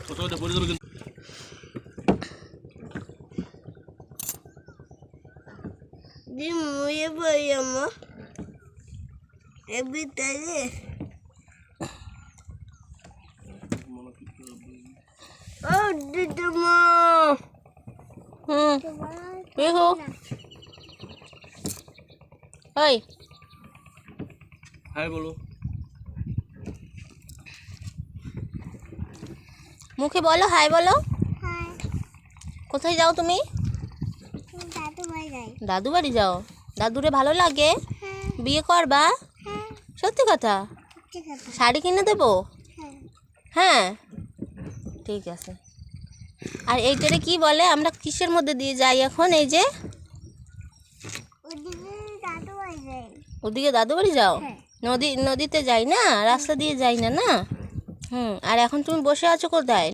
Di muye bayama. Every day. Oh, did the mom? Bihu. Oi. हाय बोलो মুখে বলো high বলো। Hi. কোথায় যাও তুমি? Dadu bhai jai. দাদু বাড়ি যাও। দাদুরে ভালো লাগে? হ্যাঁ বিয়ে করবা? হ্যাঁ সত্যি কথা? ঠিক আছে শাড়ি কিনে দেবো? হ্যাঁ হ্যাঁ ঠিক আছে। আর এইটারে কি বলে? আমরা কিসের মধ্যে দিয়ে যাই এখন? এই যে ওদিকে দাদু ভাই যাই ওদিকে দাদু বাড়ি যাও? হ্যাঁ। নদীতে যাই না, রাস্তা দিয়ে যাই না না। আর এখন তুমি বসে আছো কোথায়?